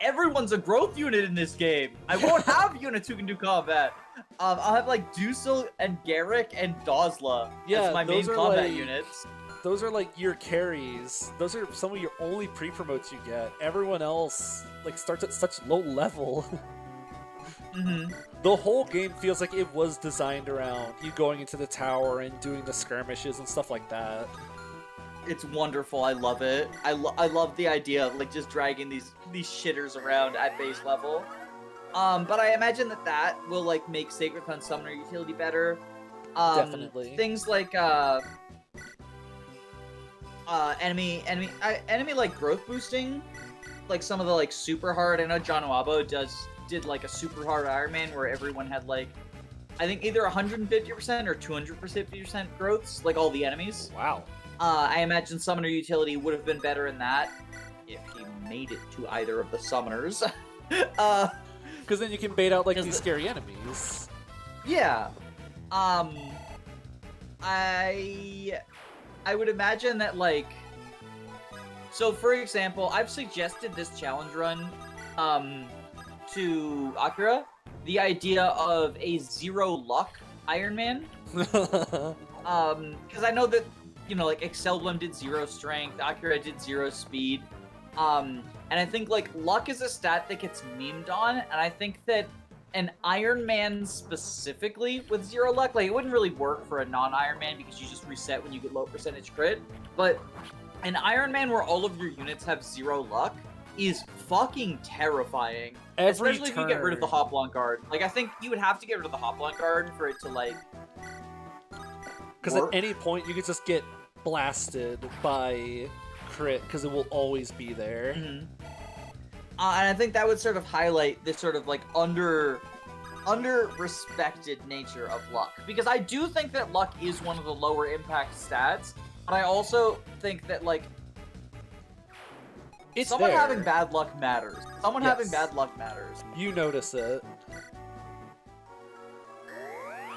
everyone's a growth unit in this game. I won't have units who can do combat. I'll have like Dusel and Garrick and Dozla as my main combat units. Those are like your carries. Those are some of your only pre-promotes you get. Everyone else like starts at such low level. The whole game feels like it was designed around you going into the tower and doing the skirmishes and stuff like that. It's wonderful. I love it. I love the idea of like just dragging these shitters around at base level. But I imagine that will like make Sacred-Thun Summoner utility better. Definitely. Things like enemy like growth boosting, like some of the like super hard. I know John Wabo did like a super hard Iron Man where everyone had like I think either 150% or 250% growths, like all the enemies. Wow. I imagine Summoner utility would have been better in that if he made it to either of the summoners. Because then you can bait out like these scary enemies. Yeah. I would imagine that like. So for example, I've suggested this challenge run, to Akira, the idea of a 0 luck Iron Man. Because I know that. You know, like, Excelblem did 0 strength, Akira did 0 speed, and I think, like, luck is a stat that gets memed on, and I think that an Iron Man specifically with 0 luck, like, it wouldn't really work for a non-Iron Man because you just reset when you get low percentage crit, but an Iron Man where all of your units have 0 luck is fucking terrifying, especially if you get rid of the Hoplon Guard. Like, I think you would have to get rid of the Hoplon Guard for it to, like... Because at any point you could just get blasted by crit because it will always be there. And I think that would sort of highlight this sort of like under-respected nature of luck. Because I do think that luck is one of the lower impact stats, but I also think that like someone having bad luck matters. Having bad luck matters. You notice it.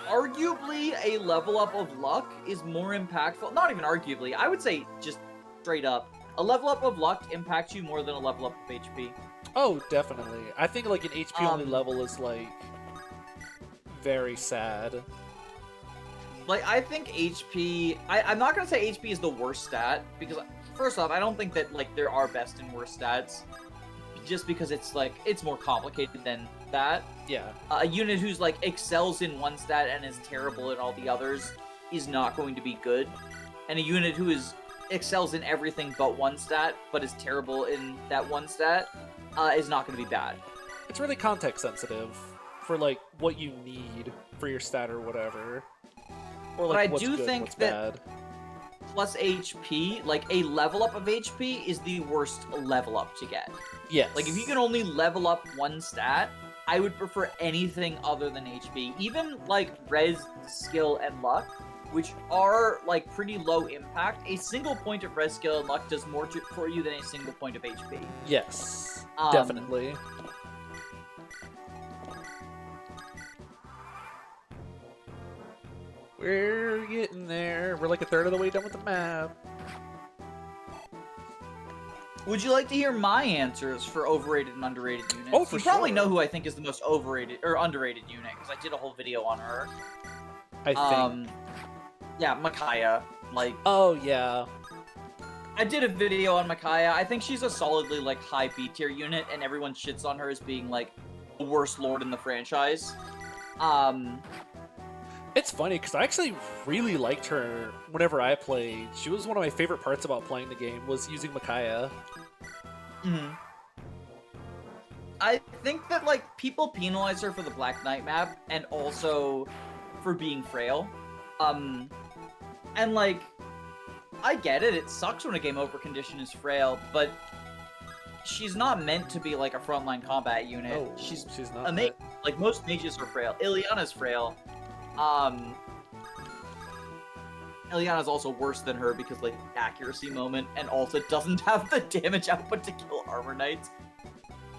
Arguably, a level up of luck is more impactful. Not even arguably. I would say just straight up. A level up of luck impacts you more than a level up of HP. Oh, definitely. I think like an HP only level is like very sad. Like, I think HP... I'm not going to say HP is the worst stat, because first off, I don't think that like there are best and worst stats. Just because it's like, it's more complicated than that. Yeah. A unit who's like excels in one stat and is terrible in all the others is not going to be good. And a unit who excels in everything but one stat, but is terrible in that one stat, is not going to be bad. It's really context sensitive for like what you need for your stat or whatever. Or like but I do think that bad. Plus HP, like a level up of HP is the worst level up to get. Yes. Like if you can only level up one stat, I would prefer anything other than HP. Even like res, skill, and luck, which are like pretty low impact, a single point of res, skill, and luck does more for you than a single point of HP. Yes, definitely. We're getting there. We're like a third of the way done with the map. Would you like to hear my answers for overrated and underrated units? Oh, for You probably sure. know who I think is the most overrated or underrated unit, because I did a whole video on her. I think. Yeah, Micaiah. Like. Oh, yeah. I did a video on Micaiah. I think she's a solidly, like, high B tier unit, and everyone shits on her as being, like, the worst lord in the franchise. It's funny, because I actually really liked her whenever I played. She was one of my favorite parts about playing the game, was using Micaiah. I think that, like, people penalize her for the Black Knight map, and also for being frail. And, like, I get it, it sucks when a game over condition is frail, but she's not meant to be, like, a frontline combat unit. No, she's not. Like, most mages are frail. Ileana's frail. Ileana's also worse than her because, like, accuracy moment, and also doesn't have the damage output to kill armor knights.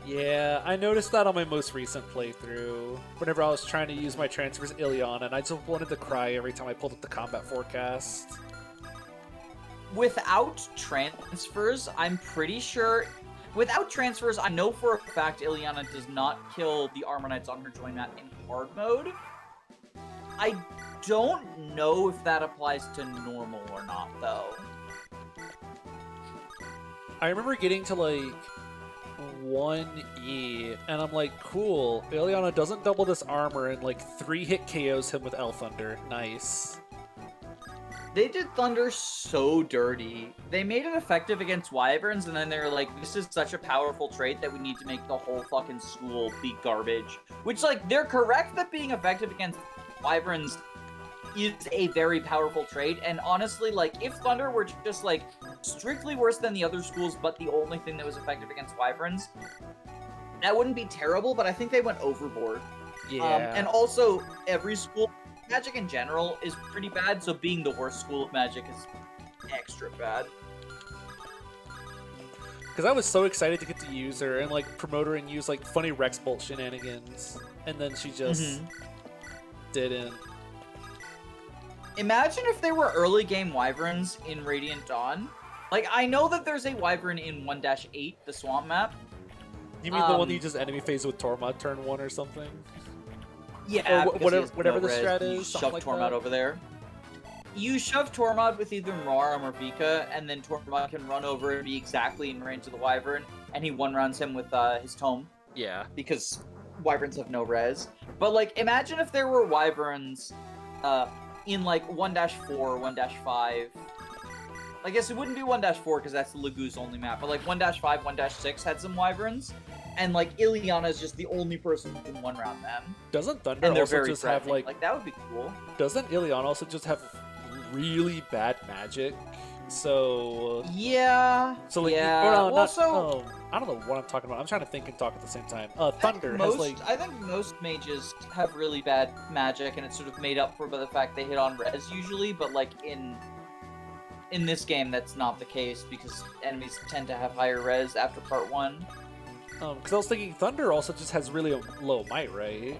Yeah, I noticed that on my most recent playthrough. Whenever I was trying to use my transfers Ileana, and I just wanted to cry every time I pulled up the combat forecast. Without transfers, I'm pretty sure... without transfers, I know for a fact Ileana does not kill the Armor Knights on her join map in hard mode. I don't know if that applies to normal or not, though. I remember getting to like 1E, and I'm like, cool, Ileana doesn't double this armor and like 3-hit KOs him with L Thunder. Nice. They did Thunder so dirty. They made it effective against Wyverns, and then they were like, this is such a powerful trait that we need to make the whole fucking school be garbage. Which, like, they're correct that being effective against Wyverns is a very powerful trait, and honestly, like, if Thunder were just, like, strictly worse than the other schools, but the only thing that was effective against Wyverns, that wouldn't be terrible, but I think they went overboard. Yeah. And also, every school, Magic in general, is pretty bad, so being the worst school of Magic is extra bad. Because I was so excited to get to use her and, like, promote her and use, like, funny Rex Bolt shenanigans, and then she just didn't. Imagine if there were early game Wyverns in Radiant Dawn. Like, I know that there's a Wyvern in 1-8, the swamp map. You mean the one that you just enemy phase with Tormod turn 1 or something? Yeah, or whatever the strat is. Shove like Tormod that. over there. You shove Tormod with either Mararm or Vika, and then Tormod can run over and be exactly in range of the Wyvern, and he one-rounds him with his Tome. Yeah. Because Wyverns have no res. But, like, imagine if there were Wyverns in, like, 1-4 or 1-5. I guess it wouldn't be 1-4 because that's the Lagoose only map, but, like, 1-5, 1-6 had some Wyverns, and, like, Ileana is just the only person who can one-round them. Doesn't Thunder And they're also very just have, threatening. like... that would be cool. Doesn't Ileana also just have really bad magic? So... Yeah. So, like... yeah. Or no, Also... I don't know what I'm talking about. I'm trying to think and talk at the same time. Thunder most, has, like... I think most mages have really bad magic, and it's sort of made up for by the fact they hit on res usually, but, like, in this game, that's not the case, because enemies tend to have higher res after part 1. Because I was thinking Thunder also just has really low might, right?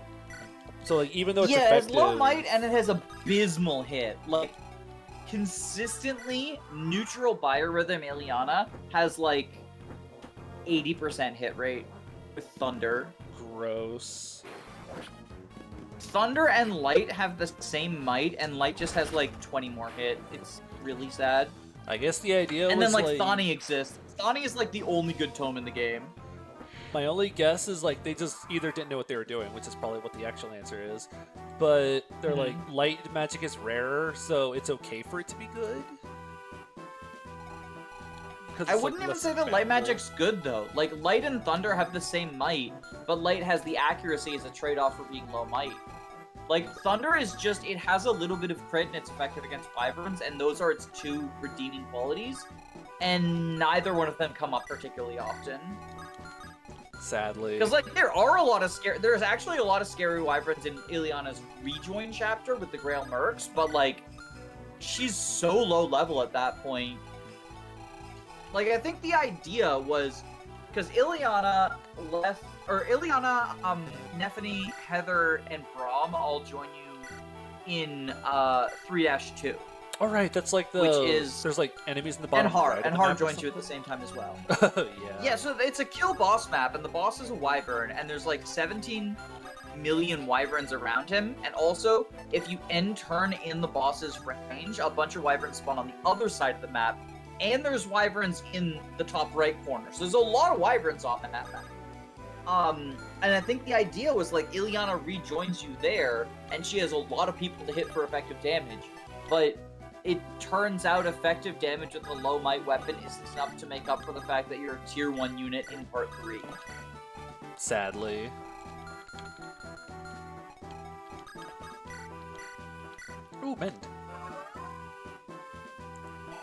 So, like, even though it's yeah, effective... it has low might, and it has abysmal hit. Like, consistently, neutral biorhythm Ileana has, like, 80% hit rate with Thunder. Gross. Thunder and Light have the same might, and Light just has, like, 20 more hit. It's really sad. I guess the idea and was, then, like, Thani exists. Thani is, like, the only good tome in the game. My only guess is, like, they just either didn't know what they were doing, which is probably what the actual answer is, but they're like, light magic is rarer, so it's okay for it to be good? I wouldn't even say that light magic's good, though. Like, Light and Thunder have the same might, but Light has the accuracy as a trade-off for being low might. Like, Thunder is just, it has a little bit of crit and it's effective against Wyverns, and those are its two redeeming qualities, and neither one of them come up particularly often. Sadly. Because, like, there's actually a lot of scary Wyverns in Ileana's rejoin chapter with the Grail Mercs, but, like, she's so low level at that point. Like, I think the idea was, because Ileana, Nephany, Heather, and Braum all join you in 3-2. All right, that's like the... Which is... There's, like, enemies in the bottom And Har. right And Har joins you at the same time as well. Yeah. Yeah, so it's a kill boss map, and the boss is a Wyvern, and there's, like, 17 million Wyverns around him, and also, if you end turn in the boss's range, a bunch of Wyverns spawn on the other side of the map, and there's Wyverns in the top right corner. So there's a lot of Wyverns on that map. And I think the idea was, like, Ileana rejoins you there, and she has a lot of people to hit for effective damage. But it turns out effective damage with a low might weapon isn't enough to make up for the fact that you're a tier 1 unit in part 3. Sadly. Ooh, Mend.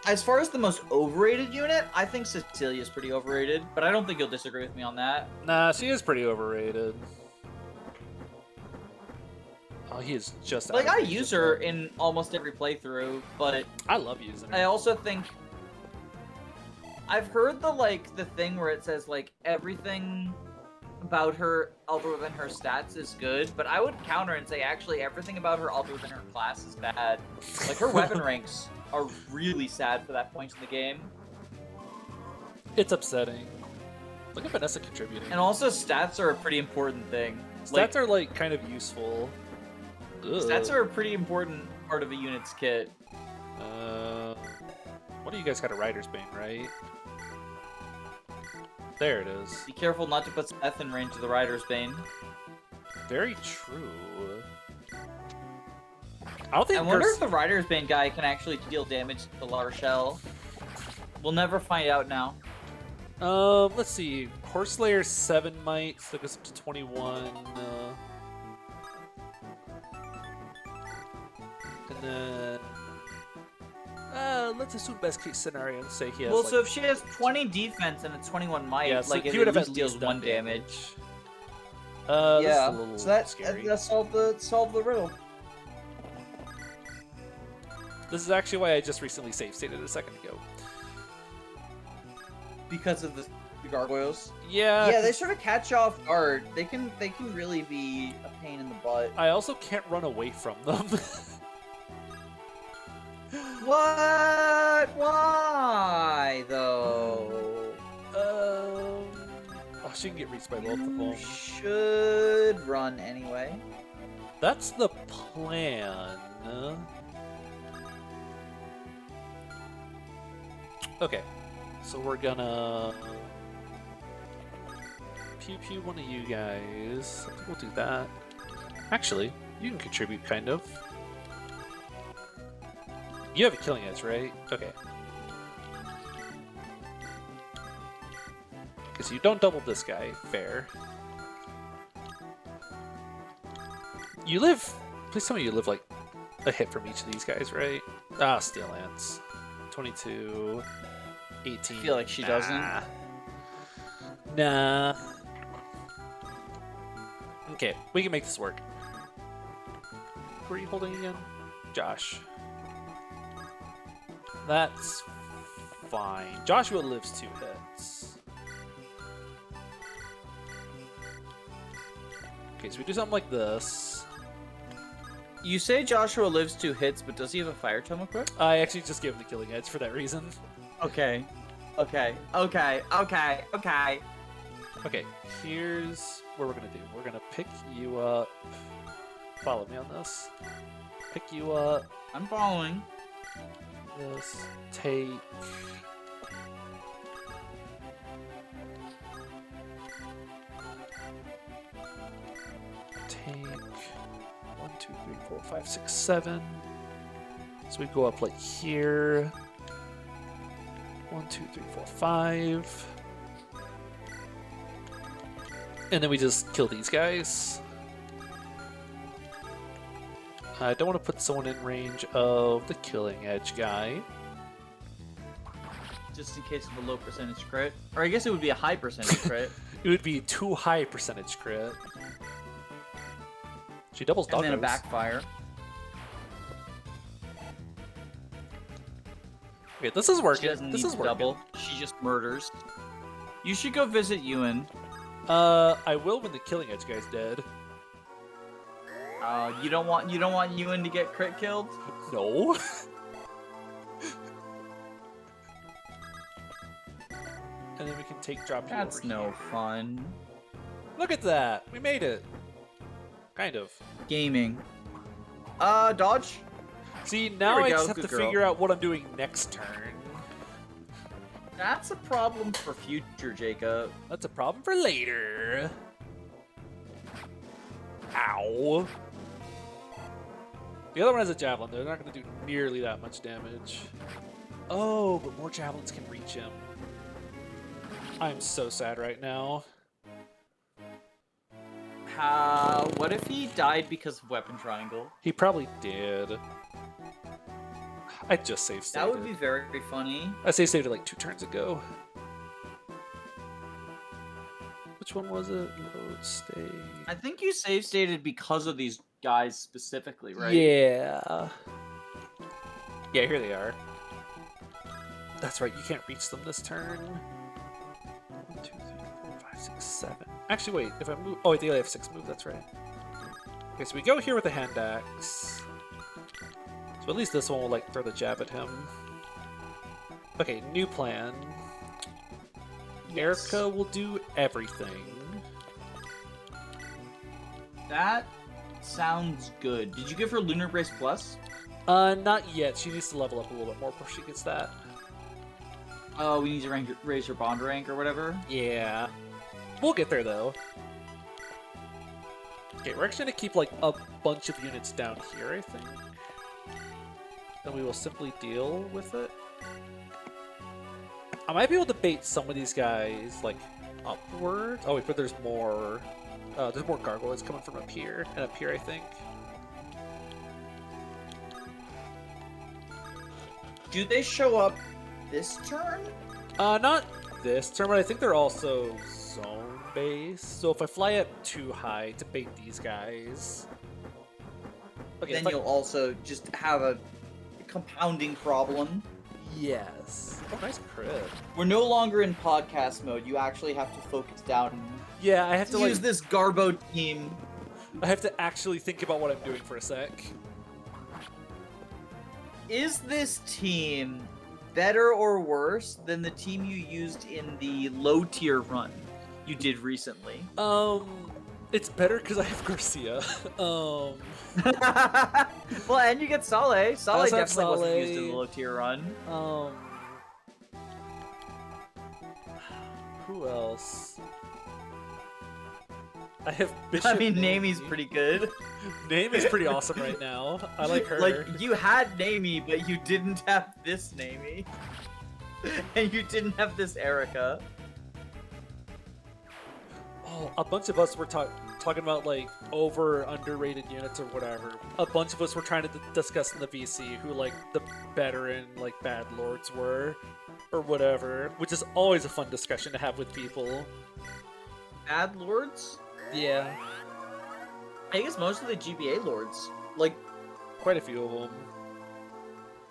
As far as the most overrated unit, I think Cecilia's pretty overrated, but I don't think you'll disagree with me on that. Nah, she is pretty overrated. Oh, he is just Like, out I of use range. her in almost every playthrough, but I love using her. I also think... I've heard the thing where it says, like, everything about her other than her stats is good, but I would counter and say, actually, everything about her other than her class is bad. Like, her weapon ranks are really sad for that point in the game. It's upsetting. Look at Vanessa contributing. And also, stats are a pretty important thing. Stats are like kind of useful. Ugh. Stats are a pretty important part of a unit's kit. One of you guys got a Rider's Bane, right? There it is. Be careful not to put Seth in range of the Rider's Bane. Very true. I don't think. I wonder if the Rider's Bane guy can actually deal damage to La Rochelle. We'll never find out now. Let's see. Horselayer's 7 might, so that goes up to 21. And then let's assume best case scenario and say he has. Well, like, so if she has 20 defense and a 21 might, yeah, so like he it would at have least at deals least 1 damage. This is Yeah, a little so that scary. solved the riddle. This is actually why I just recently save stated a second ago. Because of the gargoyles. Yeah. Yeah, they sort of catch you off guard. They can really be a pain in the butt. I also can't run away from them. What? Why though? Oh, she can get reached by both of them. You should run anyway. That's the plan. Okay, so we're gonna pew one of you guys. I think we'll do that. Actually, you can contribute, kind of. You have a killing edge, right? Okay. Because you don't double this guy. Fair. You live... Please tell me you live, like, a hit from each of these guys, right? Ah, Steel Lance. 22... 18... I feel like she doesn't. Nah. Okay, we can make this work. Who are you holding again? Josh. That's fine. Joshua lives 2 hits. Okay, so we do something like this. You say Joshua lives 2 hits, but does he have a fire tome equipped? I actually just gave him the killing edge for that reason. Okay. Okay, here's what we're gonna do. We're gonna pick you up. Follow me on this. Pick you up. I'm following. This. Take. Take 1, 2, 3, 4, 5, 6, 7. So we go up like here. 1, 2, 3, 4, 5. And then we just kill these guys. I don't want to put someone in range of the killing edge guy. Just in case of a low percentage crit. Or I guess it would be a high percentage crit. It would be too high percentage crit. She doubles doggos. And then a backfire. Okay, this is working. She doesn't This need is to working. double. She just murders. You should go visit Ewan. I will when the killing edge guy's dead. You don't want Ewan to get crit killed? No. And then we can take drop you That's over no here. fun. Look at that. We made it. Kind of. Gaming. Dodge? See, now we I go, just have good to girl. figure out what I'm doing next turn. That's a problem for future, Jacob. That's a problem for later. Ow. The other one has a javelin. They're not going to do nearly that much damage. Oh, but more javelins can reach him. I'm so sad right now. What if he died because of weapon triangle? He probably did. I just saved That would be very funny. I saved it like 2 turns ago. Which one was it? Load state. I think you save stated because of these guys specifically, right? Yeah. Yeah, here they are. That's right, you can't reach them this turn. 1, 2, 3, 4, 5, 6, 7. Actually, wait, if I move... Oh, wait, they only have 6 move, that's right. Okay, so we go here with the hand axe. So at least this one will, like, throw the jab at him. Okay, new plan. Erica will do everything. That sounds good. Did you give her Lunar Brace Plus? Not yet. She needs to level up a little bit more before she gets that. Oh, we need to raise her bond rank or whatever? Yeah. We'll get there, though. Okay, we're actually going to keep, like, a bunch of units down here, I think. Then we will simply deal with it. I might be able to bait some of these guys, like, upward. Oh, wait, but there's more gargoyles coming from up here, and up here, I think. Do they show up this turn? Not this turn, but I think they're also zone-based. So if I fly up too high to bait these guys... Okay, then you'll also just have a compounding problem. Yes. Oh, nice crit. We're no longer in podcast mode. You actually have to focus down. Yeah, I have to use this Garbo team. I have to actually think about what I'm doing for a sec. Is this team better or worse than the team you used in the low tier run you did recently? It's better because I have Garcia. Well, and you get Saleh. Saleh definitely wasn't used in the low tier run. Who else? I have Bishop. I mean, Nami's pretty good. Name is pretty awesome right now. I like her. Like, you had Nami, but you didn't have this Nami. And you didn't have this Erica. Oh, a bunch of us were talking about, like, over underrated units or whatever. A bunch of us were trying to discuss in the VC who, like, the better and, like, bad lords were. Or whatever. Which is always a fun discussion to have with people. Bad lords? Yeah. I guess most of the GBA lords. Like, quite a few of them.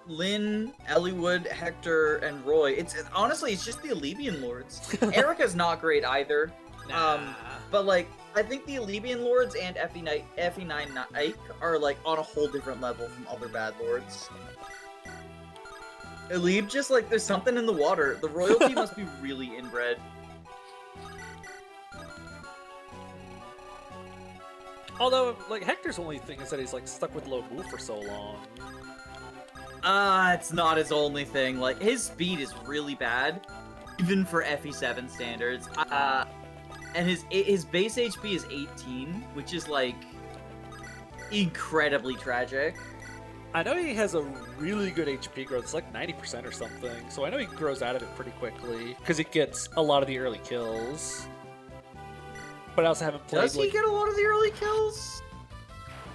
Lynn, Elliewood, Hector, and Roy. Honestly, it's just the Alibian lords. Erica's not great either. Nah. But like, I think the Alibian lords and FE9 Ike are like on a whole different level from other bad lords. Alib just like, there's something in the water. The royalty must be really inbred. Although, like, Hector's only thing is that he's, like, stuck with low move for so long. It's not his only thing. Like, his speed is really bad, even for FE7 standards. And his base HP is 18, which is, like, incredibly tragic. I know he has a really good HP growth. It's like 90% or something. So I know he grows out of it pretty quickly, because he gets a lot of the early kills. But I also haven't played. Does he get a lot of the early kills?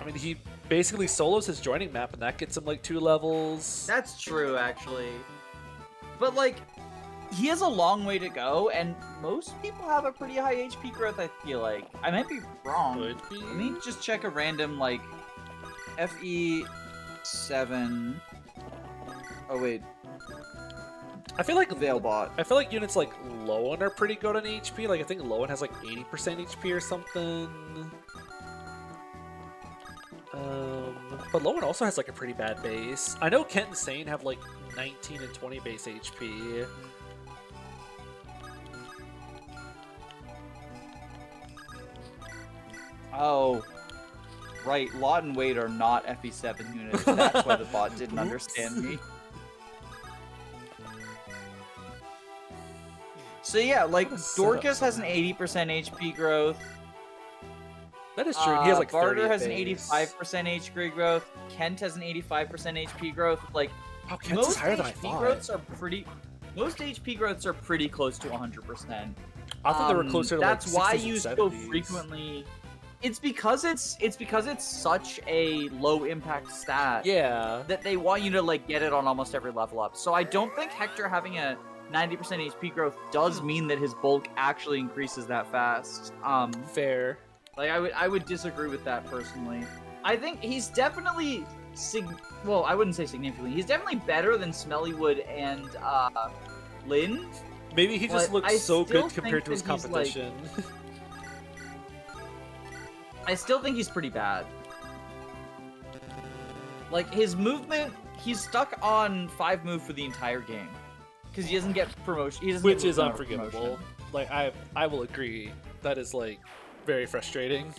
I mean, he basically solos his joining map, and that gets him like 2 levels. That's true, actually. But like, he has a long way to go, and most people have a pretty high HP growth. I feel like I might be wrong. Could be. Let me just check a random like FE7. Oh wait. I feel like Veilbot. I feel like units like Lowen are pretty good on HP. Like I think Lowen has like 80% HP or something. But Lowen also has like a pretty bad base. I know Kent and Sane have like 19 and 20 base HP. Oh, right. Lot and Wade are not FE7 units. That's why the bot didn't understand me. So yeah, like, Dorcas has an 80% HP growth. That is true. He has like 30 Barter has an base. 85% HP growth. Kent has an 85% HP growth. Like, Kent's is most higher than I HP thought. growths are pretty. Most HP growths are pretty close to 100%. I thought they were closer to that's like 60s why and you 70s. so frequently. It's because it's such a low impact stat. Yeah. That they want you to like get it on almost every level up. So I don't think Hector having a 90% HP growth does mean that his bulk actually increases that fast. Fair. Like I would disagree with that personally. I think he's definitely well, I wouldn't say significantly. He's definitely better than Smellywood and Lynn. Maybe he just looks so good compared to his that he's, competition. I still think he's pretty bad. Like, his movement, he's stuck on 5 move for the entire game. Because he doesn't get promotion. He doesn't Which get is movement or unforgivable. promotion. like I will agree. That is like very frustrating.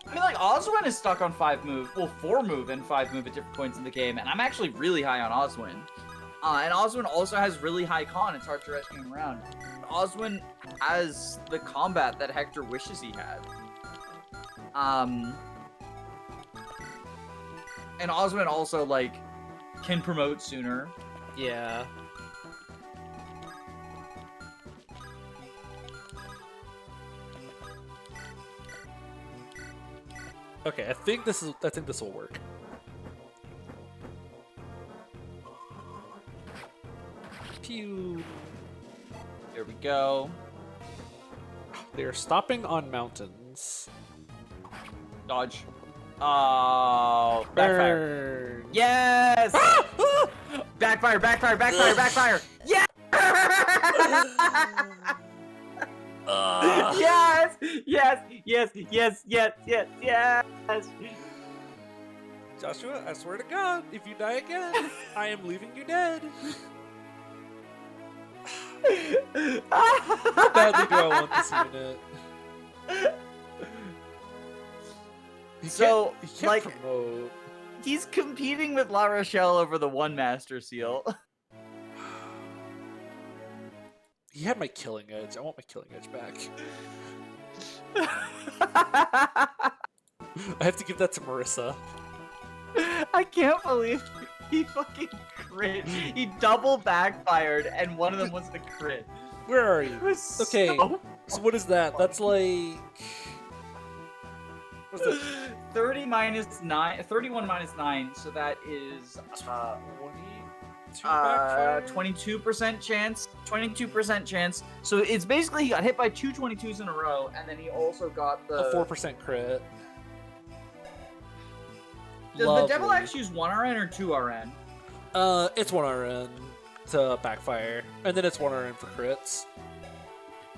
I mean, like, Oswin is stuck on 5 move, well, 4 move and 5 move at different points in the game, and I'm actually really high on Oswin. And Oswin also has really high con, it's hard to rescue him around. Oswin has the combat that Hector wishes he had. And Oswin also, like, can promote sooner. Yeah. Okay, I think this will work. Pew. Here we go. They are stopping on mountains. Dodge. Oh, backfire. Burn. Yes! Backfire, backfire, backfire, backfire! Yeah! Yes! Yes! Yes! Yes! Yes! Yes! Yes! Joshua, I swear to God, if you die again, I am leaving you dead. How badly do I want this unit? So, He can't like, promote. he's competing with La Rochelle over the 1 Master Seal. He had my killing edge. I want my killing edge back. I have to give that to Marissa. I can't believe he fucking crit. He double backfired, and one of them was the crit. Where are you? It was Okay, so so what is that? That's like... What's that? 30 minus 9, 31 minus 9, so that is 22% chance. 22% chance. So it's basically he got hit by 2 22s in a row, and then he also got the A 4% crit. Does Lovely. the Devil Axe use 1 RN or 2 RN? It's 1 RN to backfire, and then it's 1 RN for crits.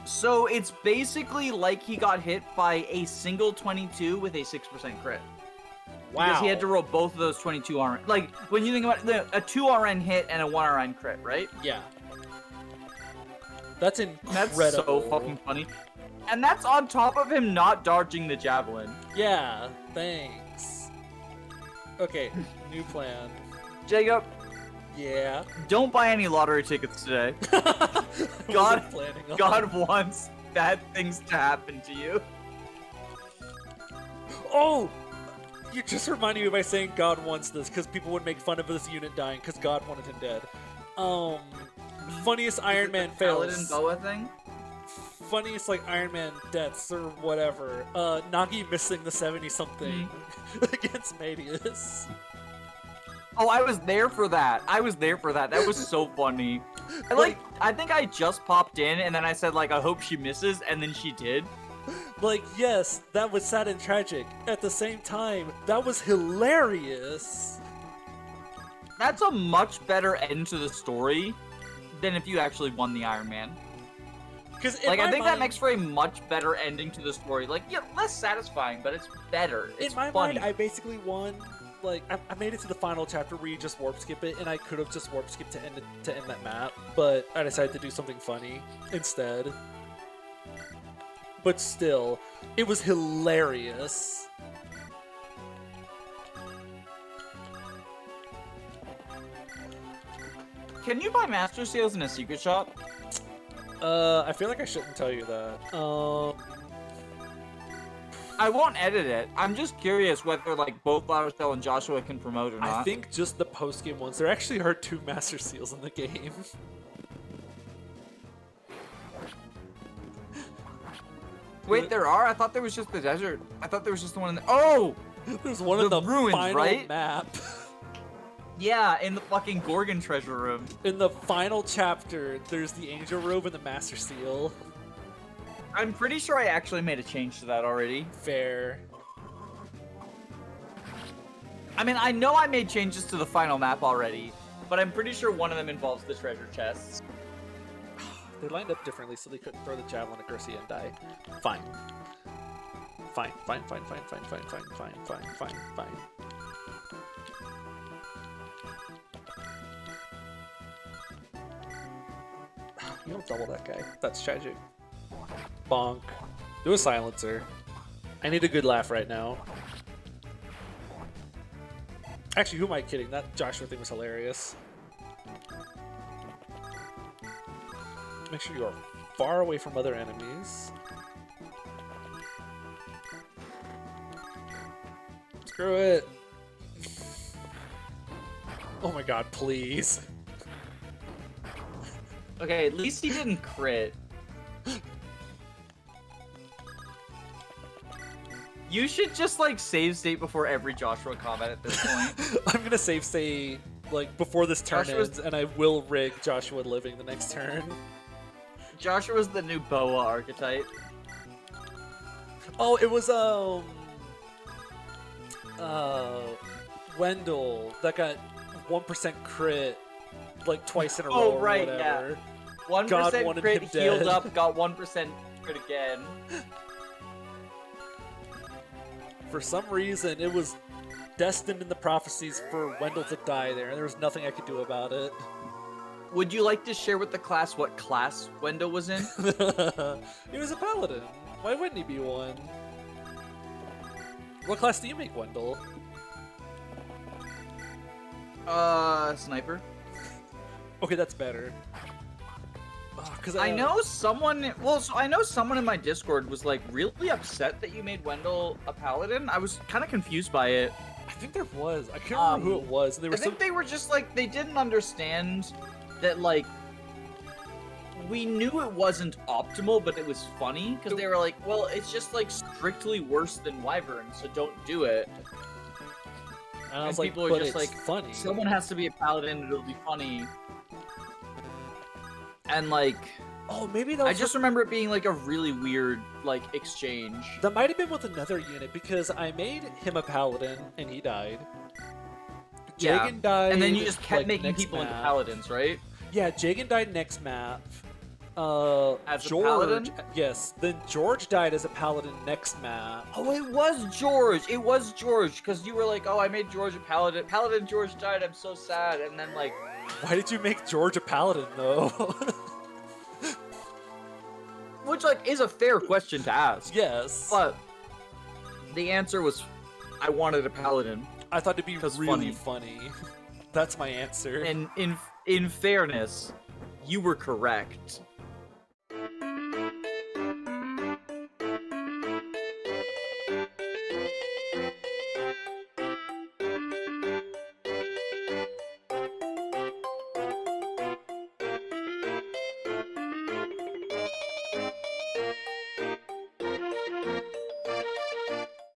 So it's basically like he got hit by a single 22 with a 6% crit. Wow. Because he had to roll both of those 22 RN. Like, when you think about a 2 RN hit and a 1 RN crit, right? Yeah. That's incredible. That's so fucking funny. And that's on top of him not dodging the javelin. Yeah, thanks. Okay, new plan. Jacob, Yeah. don't buy any lottery tickets today. God, God wants bad things to happen to you. Oh! You just reminded me by saying God wants this, because people would make fun of this unit dying, because God wanted him dead. Funniest Iron Man Paladin fails. boa thing? Funniest, like, Iron Man deaths, or whatever. Nagi missing the 70-something against Medius. Oh, I was there for that. I was there for that. That was so funny. I think I just popped in, and then I said, like, I hope she misses, and then she did. Like, yes, that was sad and tragic. At the same time, that was hilarious. That's a much better end to the story than if you actually won the Iron Man. Because Like, I think that makes for a much better ending to the story. Like, yeah, less satisfying, but it's better. It's in my funny. mind, I basically won. Like, I made it to the final chapter where you just warp skip it, and I could have just warp skipped to end that map, but I decided to do something funny instead. But still, it was hilarious. Can you buy Master Seals in a secret shop? I feel like I shouldn't tell you that. I won't edit it. I'm just curious whether, like, both Lauderdale and Joshua can promote or not. I think just the post-game ones. There actually are 2 Master Seals in the game. Wait, there are? I thought there was just the desert. I thought there was just the one in the... Oh! There's one The in the ruins, final right? map. Yeah, in the fucking Gorgon treasure room. In the final chapter, there's the Angel Robe and the Master Seal. I'm pretty sure I actually made a change to that already. Fair. I mean, I know I made changes to the final map already, but I'm pretty sure one of them involves the treasure chests. They lined up differently so they couldn't throw the javelin at Garcia and die. Fine. Fine, fine, fine, fine, fine, fine, fine, fine, fine, fine, fine. You don't double that guy. That's tragic. Bonk. Do a silencer. I need a good laugh right now. Actually, who am I kidding? That Joshua thing was hilarious. Make sure you are far away from other enemies. Screw it. Oh my god, please. Okay, at least he didn't crit. You should just like save state before every Joshua combat at this point. I'm gonna save state like before this turn Joshua's- ends, and I will rig Joshua living the next turn. Joshua's the new boa archetype. Oh, it was Wendell that got 1% crit like twice in a row. Oh, or right, whatever. yeah. 1% God wanted crit, him healed dead. up, got 1% crit again. For some reason, it was destined in the prophecies for Wendell to die there, and there was nothing I could do about it. Would you like to share with the class what class Wendell was in? He was a paladin. Why wouldn't he be one? What class do you make, Wendell? Sniper. Okay, that's better. Because I know someone. Well, so I know someone in my Discord was like really upset that you made Wendell a paladin. I was kind of confused by it. I think there was. I can't remember who it was. They were I think they were just like they didn't understand that like we knew it wasn't optimal, but it was funny because they were like, well, it's just like strictly worse than Wyvern, so don't do it. And I was And like, people are but just it's like, funny. Someone has to be a paladin, it'll be funny. And like, Oh, maybe that was I just remember it being like a really weird like exchange. That might have been with another unit because I made him a paladin and he died. Yeah. Jagan died. And then you just kept like, making next people into map. paladins, right? Yeah, Jagan died next map. As a George, paladin? yes. Then George died as a paladin next map. Oh, it was George. It was George because you were like, oh, I made George a paladin. Paladin George died. I'm so sad. And then like, Why did you make George a paladin though? which like is a fair question to ask. Yes. But the answer was, I wanted a paladin. I thought it'd be Because really funny. That's my answer. And in fairness, you were correct.